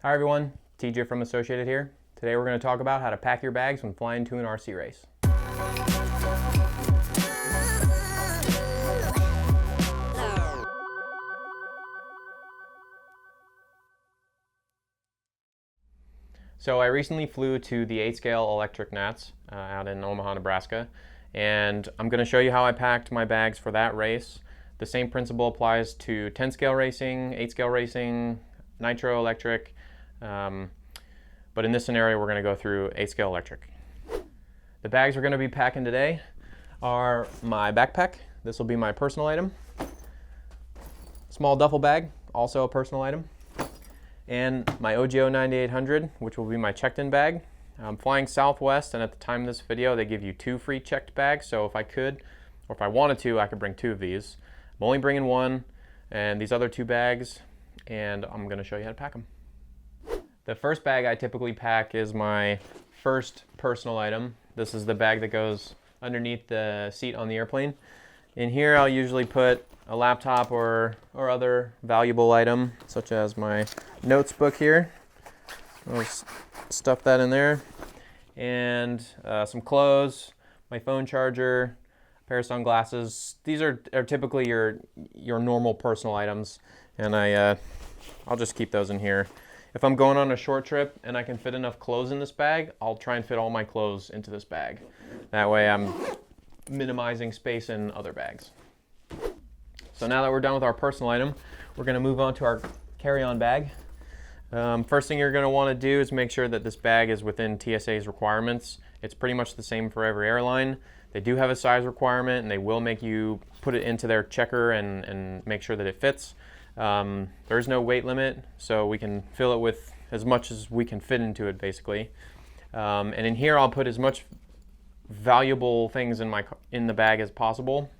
Hi everyone, TJ from Associated here. Today we're going to talk about how to pack your bags when flying to an RC race. So I recently flew to the 8-scale electric Nats out in Omaha, Nebraska, and I'm going to show you how I packed my bags for that race. The same principle applies to 10-scale racing, 8-scale racing, nitro electric, but in this scenario we're going to go through 8-scale electric. The bags we're going to be packing today are my backpack. This will be my personal item. Small duffel bag, also a personal item. And my OGO 9800, which will be my checked-in bag. I'm flying Southwest, and at the time of this video, they give you 2 free checked bags. So if I could, or if I wanted to, I could bring 2 of these. I'm only bringing 1, and these other 2 bags, and I'm going to show you how to pack them. The first bag I typically pack is my first personal item. This is the bag that goes underneath the seat on the airplane. In here, I'll usually put a laptop or other valuable item, such as my notes book here. I'll stuff that in there. And some clothes, my phone charger, a pair of sunglasses. These are typically your normal personal items, and I'll just keep those in here. If I'm going on a short trip and I can fit enough clothes in this bag, I'll try and fit all my clothes into this bag. That way I'm minimizing space in other bags. So now that we're done with our personal item, we're going to move on to our carry-on bag. First thing you're going to want to do is make sure that this bag is within TSA's requirements. It's pretty much the same for every airline. They do have a size requirement, and they will make you put it into their checker and make sure that it fits. There's no weight limit, so we can fill it with as much as we can fit into it, basically. And in here, I'll put as much valuable things in the bag as possible.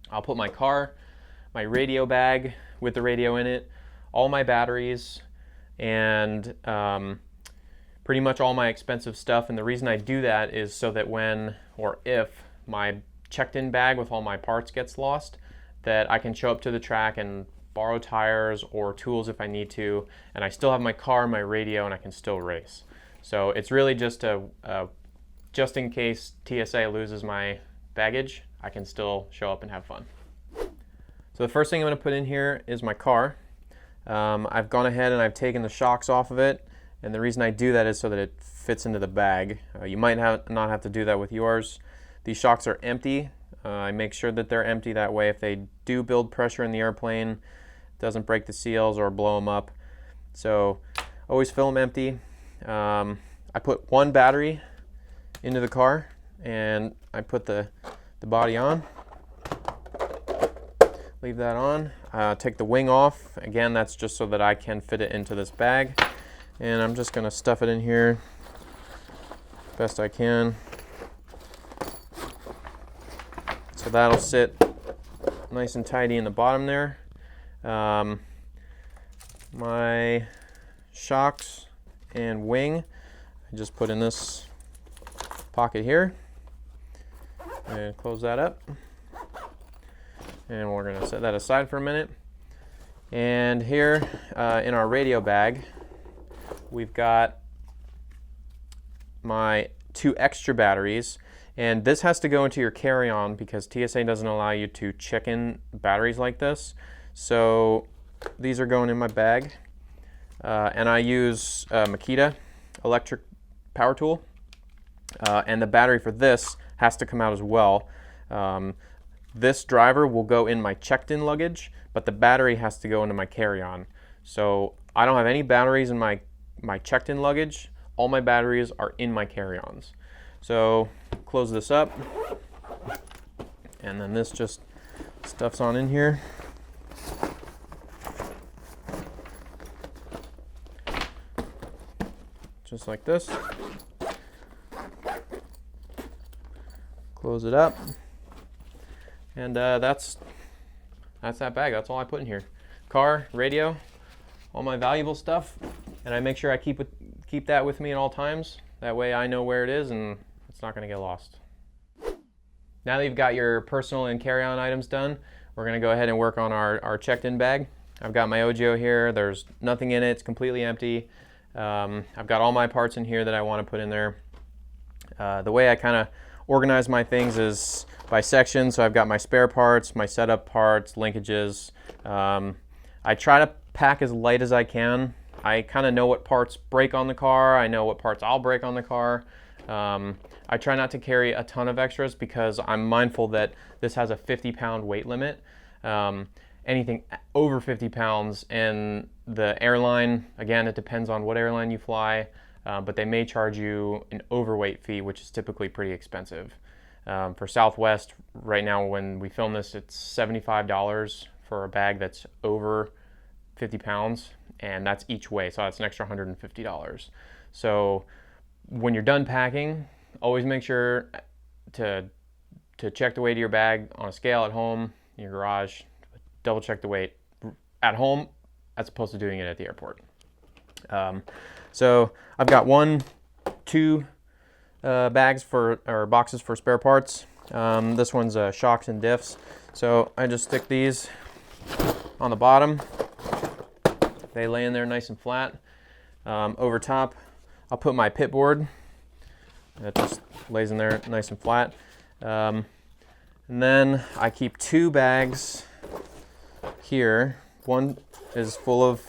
I'll put my car, my radio bag with the radio in it, all my batteries, and pretty much all my expensive stuff. And the reason I do that is so that when or if my checked-in bag with all my parts gets lost, that I can show up to the track and borrow tires or tools if I need to, and I still have my car, my radio, and I can still race. So it's really just just in case TSA loses my baggage, I can still show up and have fun. So the first thing I'm going to put in here is my car. I've gone ahead and I've taken the shocks off of it, and the reason I do that is so that it fits into the bag. You might not have to do that with yours. These shocks are empty. I make sure that they're empty, that way if they do build pressure in the airplane, it doesn't break the seals or blow them up. So always fill them empty. I put 1 battery into the car, and I put the body on. Leave that on. Take the wing off. Again, that's just so that I can fit it into this bag. And I'm just going to stuff it in here best I can. So that'll sit nice and tidy in the bottom there. My shocks and wing, I just put in this pocket here. And close that up. And we're going to set that aside for a minute. And here in our radio bag, we've got my 2 extra batteries. And this has to go into your carry-on because TSA doesn't allow you to check in batteries like this. So these are going in my bag. And I use Makita electric power tool. And the battery for this has to come out as well. This driver will go in my checked-in luggage, but the battery has to go into my carry-on. So I don't have any batteries in my checked-in luggage. All my batteries are in my carry-ons. So close this up, and then this just stuffs on in here. Just like this. Close it up. And that's that bag. That's all I put in here. Car, radio, all my valuable stuff, and I make sure I keep that with me at all times. That way I know where it is and it's not going to get lost. Now that you've got your personal and carry-on items done, we're going to go ahead and work on our checked-in bag. I've got my OGO here. There's nothing in it. It's completely empty. I've got all my parts in here that I want to put in there. The way I kind of organize my things is by section. So I've got my spare parts, my setup parts, linkages. I try to pack as light as I can. I kind of know what parts break on the car. I know what parts I'll break on the car. I try not to carry a ton of extras because I'm mindful that this has a 50-pound weight limit. Anything over 50 pounds, and the airline, again, it depends on what airline you fly, but they may charge you an overweight fee, which is typically pretty expensive. For Southwest, right now when we film this, it's $75 for a bag that's over 50 pounds, and that's each way, so that's an extra $150. So when you're done packing, always make sure to check the weight of your bag on a scale at home, in your garage. Double check the weight at home as opposed to doing it at the airport. So I've got two bags or boxes for spare parts. This one's shocks and diffs. So I just stick these on the bottom. They lay in there nice and flat. Over top, I'll put my pit board. That just lays in there nice and flat. And then I keep two bags here. One is full of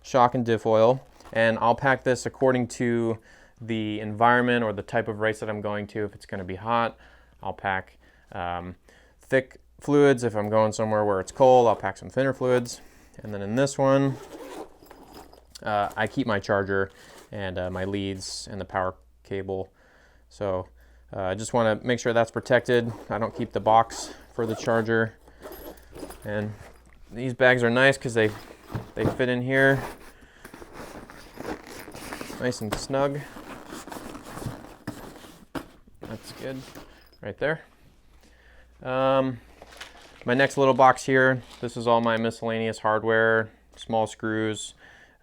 shock and diff oil, and I'll pack this according to the environment or the type of race that I'm going to. If it's going to be hot, I'll pack thick fluids. If I'm going somewhere where it's cold, I'll pack some thinner fluids. And then in this one, I keep my charger and my leads and the power cable. So I just want to make sure that's protected. I don't keep the box for the charger. And these bags are nice because they fit in here nice and snug. That's good right there. My next little box here, this is all my miscellaneous hardware, small screws,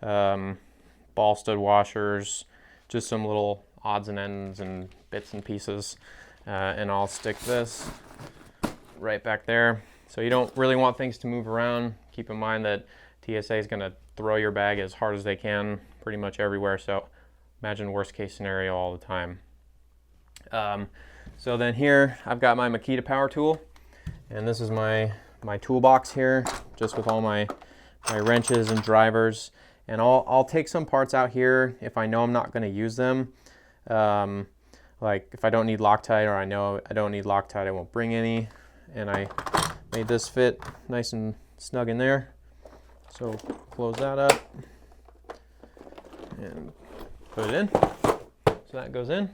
ball stud washers, just some little odds and ends and bits and pieces. And I'll stick this right back there. So you don't really want things to move around. Keep in mind that TSA is going to throw your bag as hard as they can pretty much everywhere. So imagine worst case scenario all the time. So then here I've got my Makita power tool, and this is my toolbox here, just with all my wrenches and drivers. And I'll take some parts out here if I know I'm not going to use them. Like if I don't need Loctite, or I know I don't need Loctite, I won't bring any. And I made this fit nice and snug in there. So close that up and put it in. So that goes in.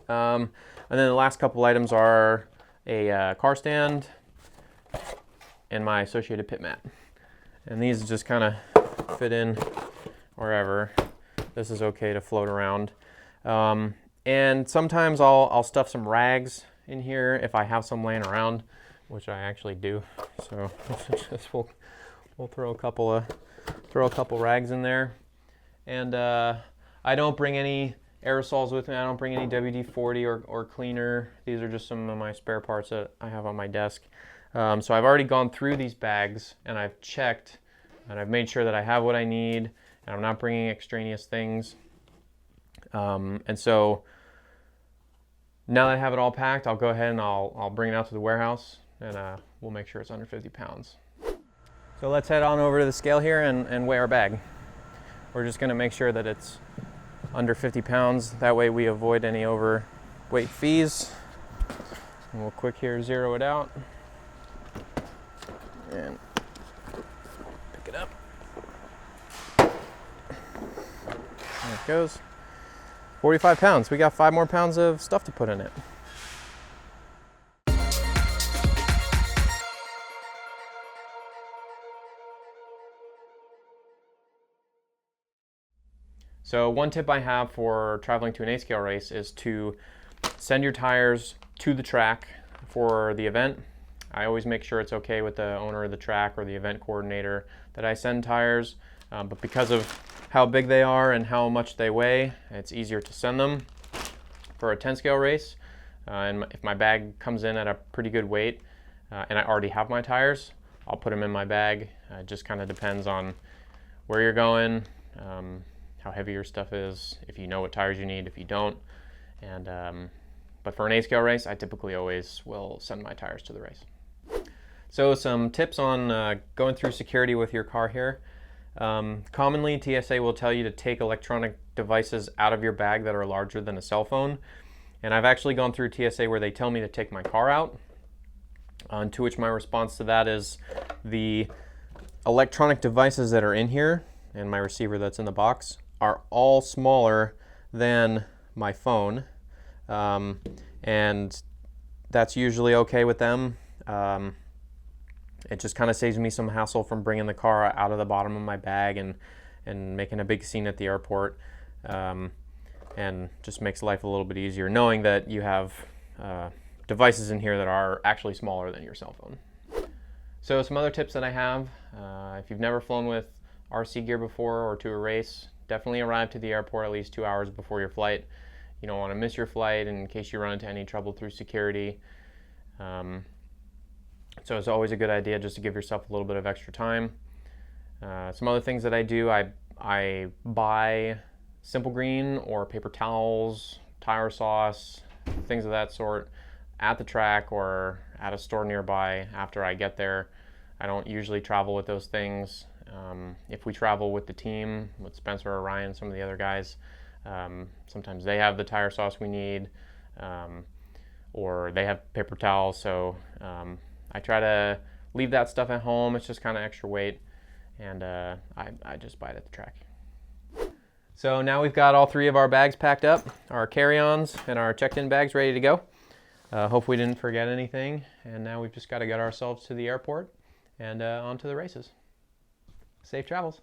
And then the last couple items are a car stand and my associated pit mat. And these just kind of fit in wherever. This is okay to float around. And sometimes I'll stuff some rags in here if I have some laying around, which I actually do. So we'll throw a couple rags in there. And I don't bring any aerosols with me. I don't bring any WD-40 or cleaner. These are just some of my spare parts that I have on my desk. So I've already gone through these bags and I've checked and I've made sure that I have what I need and I'm not bringing extraneous things. And so now that I have it all packed, I'll go ahead and I'll bring it out to the warehouse and we'll make sure it's under 50 pounds. So let's head on over to the scale here and weigh our bag. We're just gonna make sure that it's under 50 pounds. That way we avoid any overweight fees. And we'll quick here zero it out. And pick it up. There it goes. 45 pounds. We got 5 more pounds of stuff to put in it. So one tip I have for traveling to an 8-scale race is to send your tires to the track for the event. I always make sure it's okay with the owner of the track or the event coordinator that I send tires, but because of how big they are and how much they weigh, it's easier to send them for a 10-scale race. And if my bag comes in at a pretty good weight and I already have my tires, I'll put them in my bag It just kind of depends on where you're going, how heavy your stuff is, if you know what tires you need, if you don't. And but for an 8-scale race, I typically always will send my tires to the race. So some tips on going through security with your car here. Commonly, TSA will tell you to take electronic devices out of your bag that are larger than a cell phone. And I've actually gone through TSA where they tell me to take my car out. To which my response to that is the electronic devices that are in here and my receiver that's in the box are all smaller than my phone. And that's usually okay with them. It just kind of saves me some hassle from bringing the car out of the bottom of my bag and making a big scene at the airport. And just makes life a little bit easier knowing that you have devices in here that are actually smaller than your cell phone. So some other tips that I have, if you've never flown with RC gear before or to a race, definitely arrive to the airport at least 2 hours before your flight. You don't want to miss your flight in case you run into any trouble through security. So it's always a good idea just to give yourself a little bit of extra time. Some other things that I do, I buy Simple Green or paper towels, tire sauce, things of that sort at the track or at a store nearby after I get there. I don't usually travel with those things. If we travel with the team, with Spencer or Ryan, some of the other guys, sometimes they have the tire sauce we need, or they have paper towels. So I try to leave that stuff at home. It's just kind of extra weight, and I just buy it at the track. So now we've got all 3 of our bags packed up, our carry-ons and our checked-in bags ready to go. Hope we didn't forget anything, and now we've just got to get ourselves to the airport and on to the races. Safe travels.